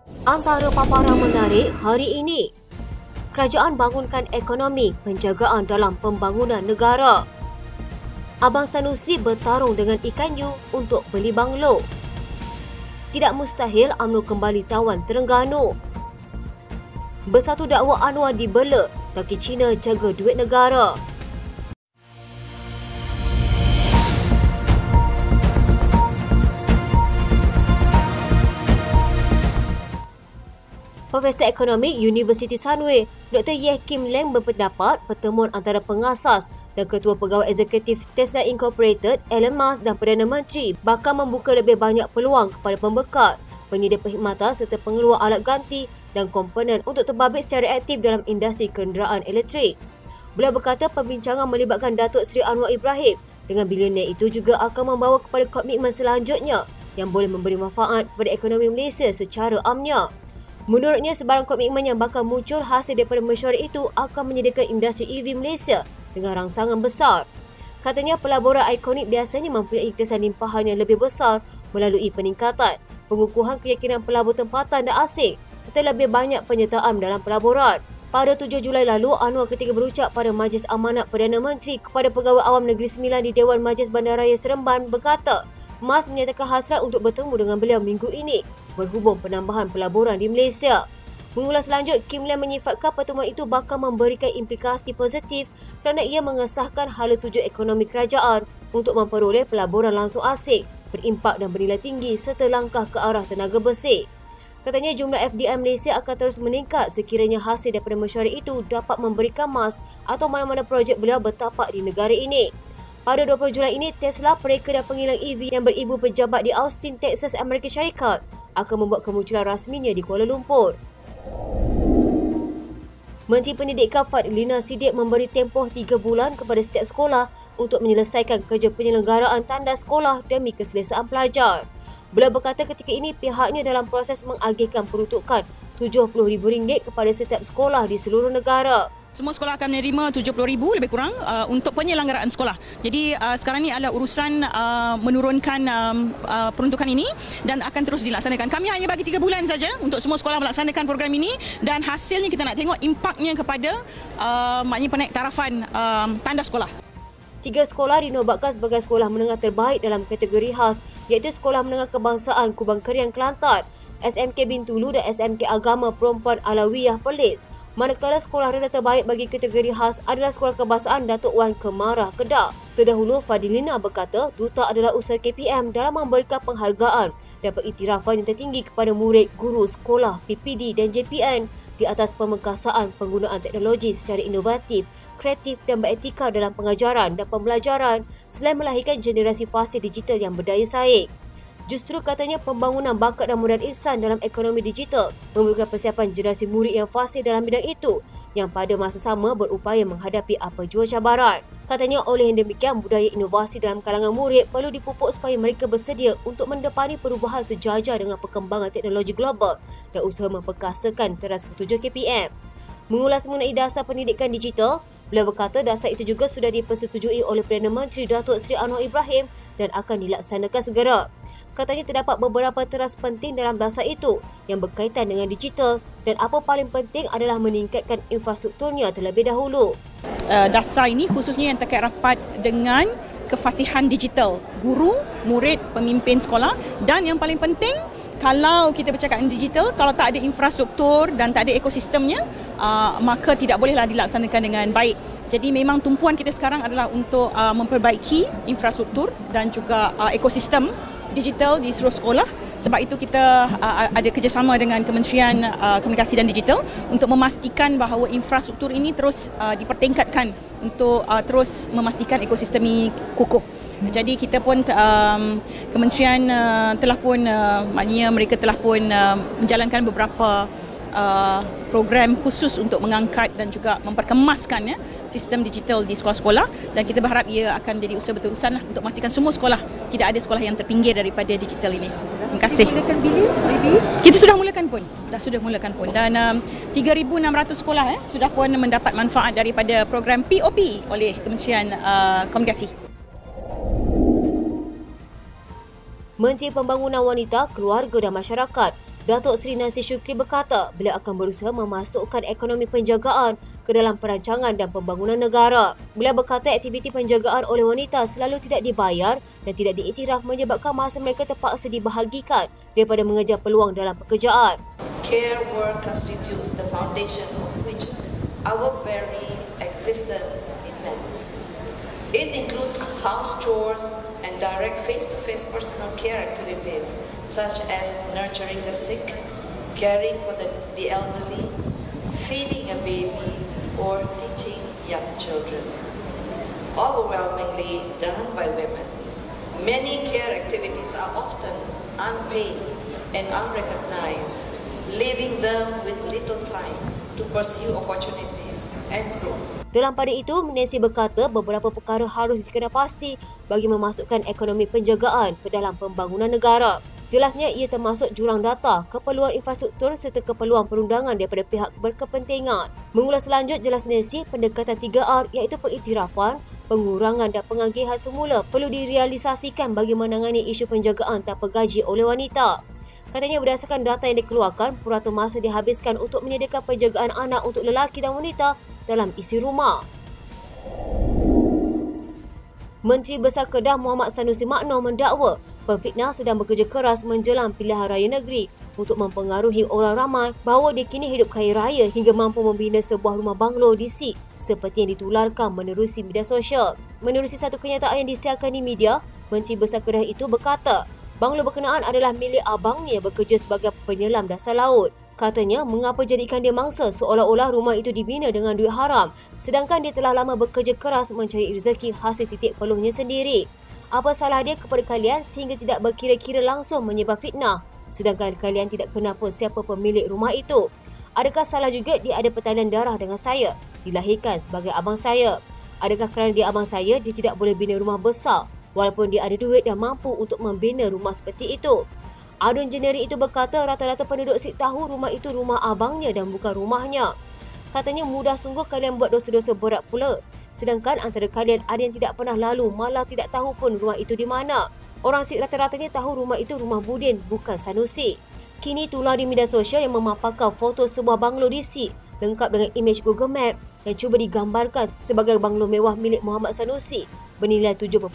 Antara paparan menarik hari ini, kerajaan bangunkan ekonomi penjagaan dalam pembangunan negara. Abang Sanusi bertarung dengan Ikan Yu untuk beli banglo. Tidak mustahil UMNO kembali tawan Terengganu. Bersatu dakwa Anwar dibela, kaki Cina jaga duit negara. Profesor Ekonomi Universiti Sunway, Dr. Yeh Kim Leng berpendapat pertemuan antara pengasas dan Ketua Pegawai Eksekutif Tesla Incorporated, Elon Musk dan Perdana Menteri bakal membuka lebih banyak peluang kepada pembekat, penyedia perkhidmatan serta pengeluar alat ganti dan komponen untuk terbabit secara aktif dalam industri kenderaan elektrik. Beliau berkata perbincangan melibatkan Datuk Seri Anwar Ibrahim dengan bilioner itu juga akan membawa kepada komitmen selanjutnya yang boleh memberi manfaat kepada ekonomi Malaysia secara amnya. Menurutnya, sebarang komitmen yang bakal muncul hasil daripada mesyuarat itu akan menyediakan industri EV Malaysia dengan rangsangan besar. Katanya pelaburan ikonik biasanya mempunyai kesan limpahan yang lebih besar melalui peningkatan, pengukuhan keyakinan pelabur tempatan dan asing serta lebih banyak penyertaan dalam pelaburan. Pada 7 Julai lalu, Anwar ketika berucap pada Majlis Amanat Perdana Menteri kepada Pegawai Awam Negeri Sembilan di Dewan Majlis Bandaraya Seremban berkata, Musk menyatakan hasrat untuk bertemu dengan beliau minggu ini berhubung penambahan pelaburan di Malaysia. Mengulas lanjut, Kim Leng menyifatkan pertemuan itu bakal memberikan implikasi positif kerana ia mengesahkan hala tuju ekonomi kerajaan untuk memperoleh pelaburan langsung asing, berimpak dan bernilai tinggi serta langkah ke arah tenaga bersih. Katanya jumlah FDI Malaysia akan terus meningkat sekiranya hasil daripada mesyuarat itu dapat memberikan Musk atau mana-mana projek beliau bertapak di negara ini. Pada 20 Julai ini, Tesla, pereka dan pengilang EV yang beribu pejabat di Austin, Texas, Amerika Syarikat akan membuat kemunculan rasminya di Kuala Lumpur. Menteri Pendidikan Fadlina Siddiq memberi tempoh 3 bulan kepada setiap sekolah untuk menyelesaikan kerja penyelenggaraan tanda sekolah demi keselesaan pelajar. Beliau berkata ketika ini pihaknya dalam proses mengagihkan peruntukan RM70,000 kepada setiap sekolah di seluruh negara. Semua sekolah akan menerima RM70,000 lebih kurang untuk penyelenggaraan sekolah. Jadi sekarang ini adalah urusan menurunkan peruntukan ini dan akan terus dilaksanakan. Kami hanya bagi 3 bulan saja untuk semua sekolah melaksanakan program ini dan hasilnya kita nak tengok impaknya kepada maknanya penaiktarafan tanda sekolah. 3 sekolah dinobatkan sebagai sekolah menengah terbaik dalam kategori khas iaitu Sekolah Menengah Kebangsaan Kubang Keriang Kelantan, SMK Bintulu dan SMK Agama Perempuan Alawiyah Perlis. Manakala sekolah rendah terbaik bagi kategori khas adalah Sekolah Kebangsaan Datuk Wan Kemarah Kedah. Terdahulu, Fadlina berkata duta adalah usaha KPM dalam memberikan penghargaan dan pengiktirafan yang tertinggi kepada murid, guru, sekolah, PPD dan JPN di atas pemengkasaan penggunaan teknologi secara inovatif, kreatif dan beretika dalam pengajaran dan pembelajaran selain melahirkan generasi fasih digital yang berdaya saing. Justru katanya pembangunan bakat dan modal insan dalam ekonomi digital memberikan persiapan generasi murid yang fasih dalam bidang itu yang pada masa sama berupaya menghadapi apa jua cabaran. Katanya oleh yang demikian budaya inovasi dalam kalangan murid perlu dipupuk supaya mereka bersedia untuk mendepani perubahan sejajar dengan perkembangan teknologi global dan usaha memperkasakan teras ketujuh KPM. Mengulas mengenai dasar pendidikan digital, beliau berkata dasar itu juga sudah dipersetujui oleh Perdana Menteri Datuk Seri Anwar Ibrahim dan akan dilaksanakan segera. Katanya terdapat beberapa teras penting dalam dasar itu yang berkaitan dengan digital dan apa paling penting adalah meningkatkan infrastrukturnya terlebih dahulu. Dasar ini khususnya yang terkait rapat dengan kefasihan digital, guru, murid, pemimpin sekolah dan yang paling penting kalau kita bercakap dengan digital, kalau tak ada infrastruktur dan tak ada ekosistemnya, maka tidak bolehlah dilaksanakan dengan baik. Jadi memang tumpuan kita sekarang adalah untuk memperbaiki infrastruktur dan juga ekosistem digital di seluruh sekolah. Sebab itu kita ada kerjasama dengan Kementerian Komunikasi dan Digital untuk memastikan bahawa infrastruktur ini terus dipertingkatkan untuk terus memastikan ekosistem ini kukuh. Jadi kita pun kementerian telah pun maknanya mereka telah pun menjalankan beberapa program khusus untuk mengangkat dan juga memperkemaskan sistem digital di sekolah-sekolah dan kita berharap ia akan jadi usaha berterusan untuk memastikan semua sekolah tidak ada sekolah yang terpinggir daripada digital ini. Terima kasih. Kita sudah mulakan pun. Dan 3,600 sekolah sudah pun mendapat manfaat daripada program POP oleh Kementerian Komunikasi. Menteri Pembangunan Wanita, Keluarga dan Masyarakat Datuk Seri Nasir Shukri berkata beliau akan berusaha memasukkan ekonomi penjagaan ke dalam perancangan dan pembangunan negara. Beliau berkata aktiviti penjagaan oleh wanita selalu tidak dibayar dan tidak diiktiraf menyebabkan masa mereka terpaksa dibahagikan daripada mengejar peluang dalam pekerjaan. Care work constitutes the foundation on which our very existence depends. It includes house chores and direct face-to-face personal care activities such as nurturing the sick, caring for the elderly, feeding a baby, or teaching young children. Overwhelmingly done by women. Many care activities are often unpaid and unrecognized, leaving them with little time to pursue opportunities and growth. Dalam pada itu, Nancy berkata beberapa perkara harus dikenalpasti bagi memasukkan ekonomi penjagaan ke dalam pembangunan negara. Jelasnya ia termasuk jurang data, keperluan infrastruktur serta keperluan perundangan daripada pihak berkepentingan. Mengulas selanjut, jelas Nancy, pendekatan 3R iaitu pengiktirafan, pengurangan dan pengagihan semula perlu direalisasikan bagi menangani isu penjagaan tanpa gaji oleh wanita. Katanya berdasarkan data yang dikeluarkan, purata masa dihabiskan untuk menyediakan penjagaan anak untuk lelaki dan wanita dalam isi rumah. Menteri Besar Kedah Muhammad Sanusi Makno mendakwa pemfitnah sedang bekerja keras menjelang pilihan raya negeri untuk mempengaruhi orang ramai bahawa dia kini hidup kaya raya hingga mampu membina sebuah rumah banglo di Sik seperti yang ditularkan menerusi media sosial. Menerusi satu kenyataan yang disiarkan di media, Menteri Besar Kedah itu berkata banglo berkenaan adalah milik abangnya yang bekerja sebagai penyelam dasar laut. Katanya, mengapa jadikan dia mangsa seolah-olah rumah itu dibina dengan duit haram sedangkan dia telah lama bekerja keras mencari rezeki hasil titik peluhnya sendiri. Apa salah dia kepada kalian sehingga tidak berkira-kira langsung menyebar fitnah sedangkan kalian tidak kenal pun siapa pemilik rumah itu? Adakah salah juga dia ada pertalian darah dengan saya, dilahirkan sebagai abang saya? Adakah kerana dia abang saya, dia tidak boleh bina rumah besar walaupun dia ada duit dan mampu untuk membina rumah seperti itu? Adun Jeneri itu berkata rata-rata penduduk Sik tahu rumah itu rumah abangnya dan bukan rumahnya. Katanya mudah sungguh kalian buat dosa-dosa berat pula. Sedangkan antara kalian ada yang tidak pernah lalu malah tidak tahu pun rumah itu di mana. Orang Sik rata-ratanya tahu rumah itu rumah Budin bukan Sanusi. Kini tular di media sosial yang memaparkan foto sebuah banglo di Sik lengkap dengan imej Google Map yang cuba digambarkan sebagai banglo mewah milik Muhammad Sanusi bernilai 7.8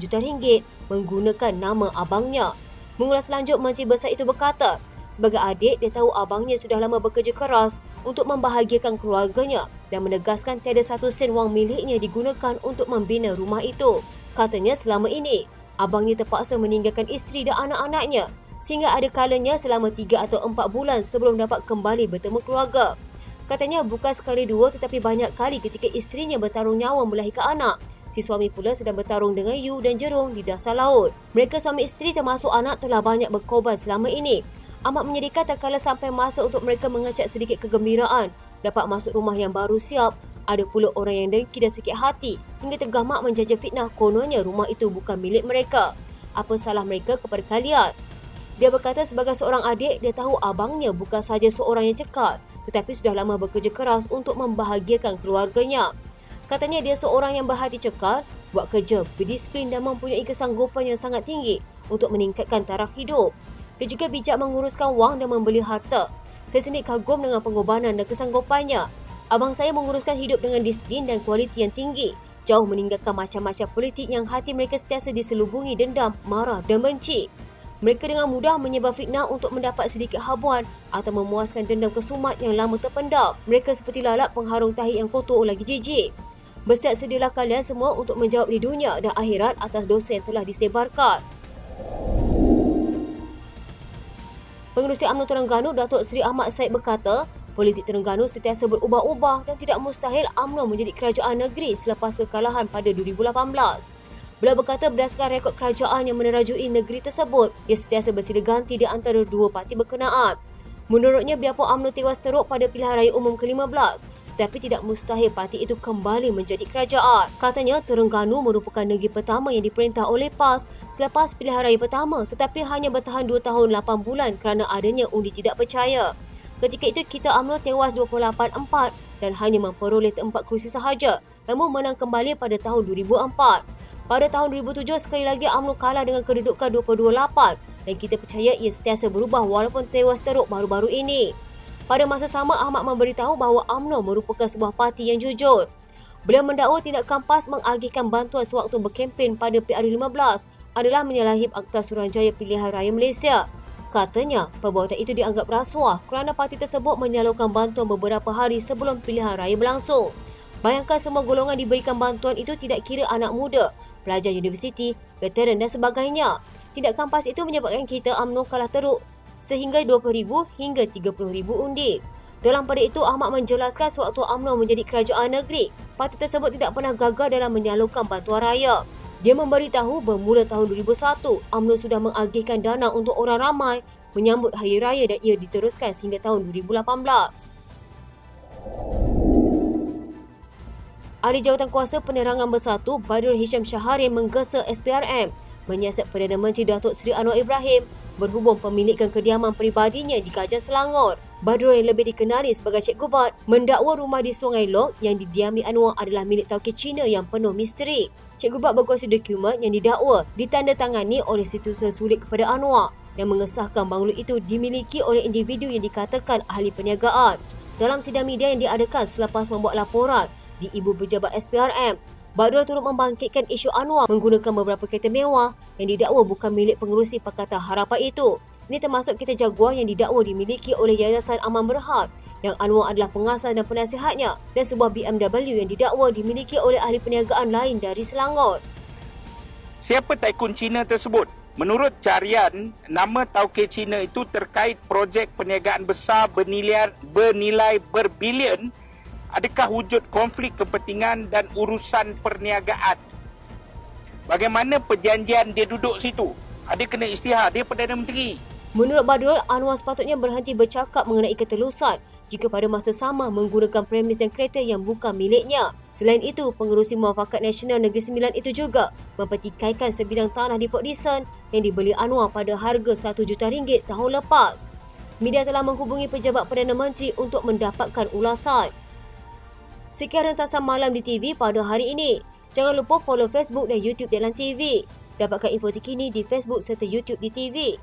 juta ringgit menggunakan nama abangnya. Mengulas lanjut, Menteri Besar itu berkata, sebagai adik, dia tahu abangnya sudah lama bekerja keras untuk membahagiakan keluarganya dan menegaskan tiada satu sen wang miliknya digunakan untuk membina rumah itu. Katanya selama ini, abangnya terpaksa meninggalkan isteri dan anak-anaknya sehingga ada kalanya selama 3 atau 4 bulan sebelum dapat kembali bertemu keluarga. Katanya bukan sekali dua tetapi banyak kali ketika isterinya bertarung nyawa melahirkan anak. Si suami pula sedang bertarung dengan Yu dan Jerung di dasar laut. Mereka suami isteri termasuk anak telah banyak berkorban selama ini. Amat menyedihkan tak kala sampai masa untuk mereka mengacak sedikit kegembiraan dapat masuk rumah yang baru siap. Ada pula orang yang dengki dan sakit hati hingga tergamak menjajah fitnah kononnya rumah itu bukan milik mereka. Apa salah mereka kepada kalian? Dia berkata sebagai seorang adik, dia tahu abangnya bukan sahaja seorang yang cekal tetapi sudah lama bekerja keras untuk membahagiakan keluarganya. Katanya dia seorang yang berhati cekal, buat kerja, berdisiplin dan mempunyai kesanggupan yang sangat tinggi untuk meningkatkan taraf hidup. Dia juga bijak menguruskan wang dan membeli harta. Saya sendiri kagum dengan pengorbanan dan kesanggupannya. Abang saya menguruskan hidup dengan disiplin dan kualiti yang tinggi, jauh meninggalkan macam-macam politik yang hati mereka sentiasa diselubungi dendam, marah dan benci. Mereka dengan mudah menyebar fitnah untuk mendapat sedikit habuan atau memuaskan dendam kesumat yang lama terpendam. Mereka seperti lalat pengharung tahi yang kotor lagi jijik. Bersiap sedialah kalian semua untuk menjawab di dunia dan akhirat atas dosa yang telah disebarkan. Pengerusi UMNO Terengganu Datuk Seri Ahmad Said berkata, politik Terengganu sentiasa berubah-ubah dan tidak mustahil UMNO menjadi kerajaan negeri selepas kekalahan pada 2018. Beliau berkata berdasarkan rekod kerajaan yang menerajui negeri tersebut, ia sentiasa bersilih ganti di antara dua parti berkenaan. Menurutnya, biarpun UMNO tewas teruk pada pilihan raya umum ke-15, tapi tidak mustahil parti itu kembali menjadi kerajaan. Katanya, Terengganu merupakan negeri pertama yang diperintah oleh PAS selepas pilihan raya pertama tetapi hanya bertahan 2 tahun 8 bulan kerana adanya undi tidak percaya. Ketika itu, kita UMNO tewas 28-4 dan hanya memperoleh 4 kerusi sahaja, namun menang kembali pada tahun 2004. Pada tahun 2007, sekali lagi UMNO kalah dengan kedudukan 22-8 dan kita percaya ia sentiasa berubah walaupun tewas teruk baru-baru ini. Pada masa sama, Ahmad memberitahu bahawa UMNO merupakan sebuah parti yang jujur. Beliau mendakwa tindakan PAS mengagihkan bantuan sewaktu berkempen pada PRU15 adalah menyalahi Akta Suruhanjaya Pilihan Raya Malaysia. Katanya, perbuatan itu dianggap rasuah kerana parti tersebut menyalurkan bantuan beberapa hari sebelum pilihan raya berlangsung. Bayangkan semua golongan diberikan bantuan itu tidak kira anak muda, pelajar universiti, veteran dan sebagainya. Tindakan PAS itu menyebabkan kita UMNO kalah teruk sehingga 20,000 hingga 30,000 undi. Dalam pada itu, Ahmad menjelaskan sewaktu UMNO menjadi kerajaan negeri, parti tersebut tidak pernah gagal dalam menyalurkan bantuan raya. Dia memberitahu bermula tahun 2001, UMNO sudah mengagihkan dana untuk orang ramai menyambut Hari Raya dan ia diteruskan sehingga tahun 2018. Ahli Jawatan Kuasa Penerangan Bersatu Badrul Hisham Syaharin menggesa SPRM menyiasat Perdana Menteri Datuk Seri Anwar Ibrahim berhubung pemilikan kediaman peribadinya di Kajar Selangor. Badrul yang lebih dikenali sebagai Cik Gubat mendakwa rumah di Sungai Lok yang didiami Anwar adalah milik tauke Cina yang penuh misteri. Cik Gubat berkongsi dokumen yang didakwa ditandatangani oleh Setiausaha Sulit kepada Anwar yang mengesahkan banglo itu dimiliki oleh individu yang dikatakan ahli perniagaan. Dalam sidang media yang diadakan selepas membuat laporan di Ibu Pejabat SPRM, Badrul turut membangkitkan isu Anwar menggunakan beberapa kereta mewah yang didakwa bukan milik pengerusi Pakatan Harapan itu. Ini termasuk kereta Jaguar yang didakwa dimiliki oleh Yayasan Aman Berhad yang Anwar adalah pengasas dan penasihatnya, dan sebuah BMW yang didakwa dimiliki oleh ahli perniagaan lain dari Selangor. Siapa tycoon Cina tersebut? Menurut carian, nama tauke Cina itu terkait projek perniagaan besar bernilai berbilion. Adakah wujud konflik kepentingan dan urusan perniagaan? Bagaimana perjanjian dia duduk situ? Ada kena isytihar, dia Perdana Menteri. Menurut Badrul, Anwar sepatutnya berhenti bercakap mengenai ketelusan jika pada masa sama menggunakan premis dan kereta yang bukan miliknya. Selain itu, pengerusi Muafakat Nasional Negeri Sembilan itu juga mempertikaikan sebidang tanah di Port Dickson yang dibeli Anwar pada harga RM1 juta tahun lepas. Media telah menghubungi pejabat Perdana Menteri untuk mendapatkan ulasan. Sekian rentasan malam di TV pada hari ini. Jangan lupa follow Facebook dan YouTube Deadline TV. Dapatkan info terkini di Facebook serta YouTube di TV.